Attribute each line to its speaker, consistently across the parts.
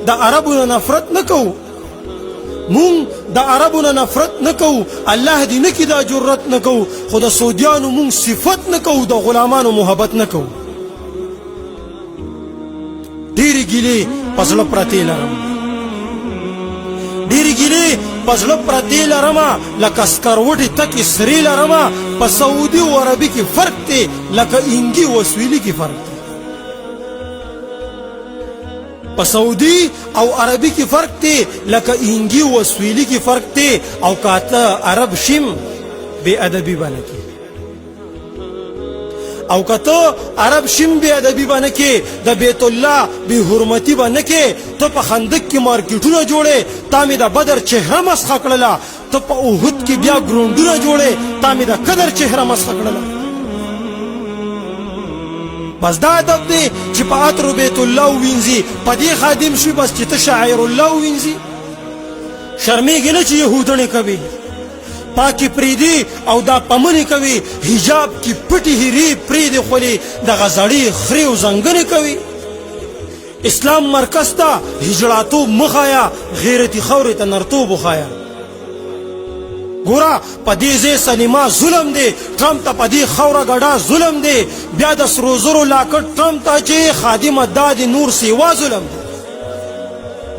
Speaker 1: د عربونو نفرت نکو مون د عربونو نفرت نکو الله دې نکي دا جرأت نکو خو د سعودیانو مون صفت نکو د غلامانو محبت نکو ډېرې ګیلې په زړه پرتې لرم ډېرې ګیلې په زړه پرتې لرمه لکه سکروټې تکې سرې لرمه په سعودي او عربي کې فرق دی لکه انګي او سویلي کې فرق دی په سعودي او عربي کې فرق دی لکه انګي او سویلي کې فرق دی او کاته عرب شم بے ادبي باندې کې او کته عرب شم بے ادبي باندې کې د بیت الله به حرمتي باندې کې ته په خندق کې مارکیټونه جوړې تا مې د بدر چهره مسخ کړله ته په اوحد کې بیا ګروندونه جوړې تا مې د قدر چهره مسخ کړله بس دا ادب دی چې په عطر بیت الله وینځي په دې خادم شي بس چې ته شاعر الله وینځي شرمېږي نه چې یهودونه کوي پاکی پریدي او دا پمنې کوي حجاب کې پټي هری پریدي خولي د غزړې خري او زنګنې کوي اسلام مرکز ته هجراتو مخایا غیرتی خوري ته نرتوب وخایا ګورا پدې زې سینما ظلم دی ټرمپ ته پدې خوره غډا ظلم دی بیا د سرو زرو لاکټ ټرمپ ته چې خادم داد نور سیوا ظلم دی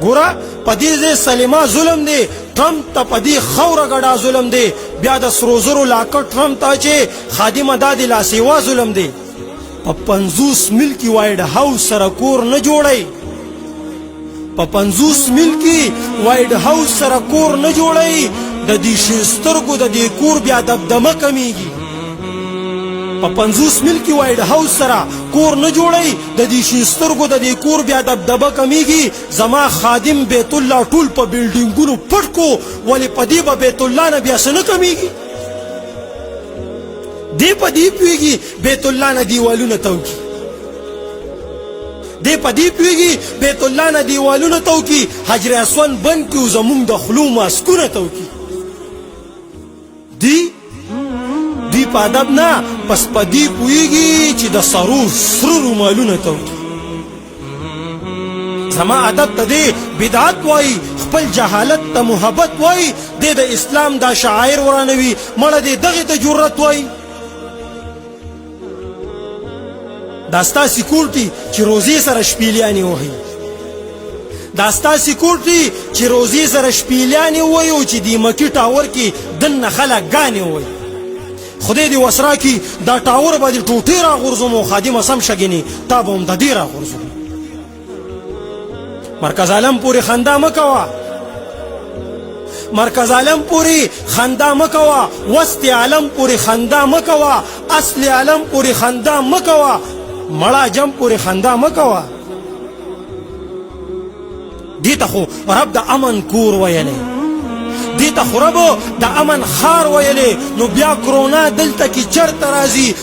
Speaker 1: ګورا پدې زې سینما ظلم دی ټرمپ ته پدې خوره غډا ظلم دی بیا د سرو زرو لاکټ ټرمپ ته چې خادم داد لا سیوا ظلم دی په 50 ملکی وایډ هاوس سره کور نه جوړي په 50 ملکی وایډ هاوس سره کور نه جوړي د دې شسترګو د دې کور بیا دبدمه کمیږي په 50 ملکی وایډ هاوس سره کور نه جوړي د دې شسترګو د دې کور بیا دبدمه کمیږي زما خادم بیت الله ټول په بلډینګونو پټ کو ولی په دې بیت الله نه بیا څه نه کمیږي دې په دې پیږي بیت الله نه دیوالونه توکي دې په دې پیږي بیت الله نه دیوالونه توکي حجر اسوان بند کیو زمون د خلو ماسکونه توکي دی په ادب نه پس په دې پویږي چې د سرو سرو رومالونه توکي زما ادب ته دې بدعت وای خپل جهالت ته محبت وای د اسلام دا شاعر ورانوي مړه دې دغه ته جرأت وای داستا سکیورټي چې روزي سره شپېلیانې وهي داستا سکیورټي چې روزي سره شپېلیانې وهي او چې د مکې ټاور کې دننه خلک ګانې وهي خدای دې وسرا کې دا ټاور باندې ټوټې راغورځوم او خادمه سم شګینې تا به هم د دې راغورځوم مرکز عالم پورې خندا مه کوه مرکز عالم پوری خندا مکوا وسط عالم پوری خندا مکوا اصل عالم پوری خندا مکوا مړه جم پوری خندا مکوا دیتا خو رب د امن کور ویلې دیتا خو رب د امن خار ویلې نو بیا کرونا دلته کی چرته راځي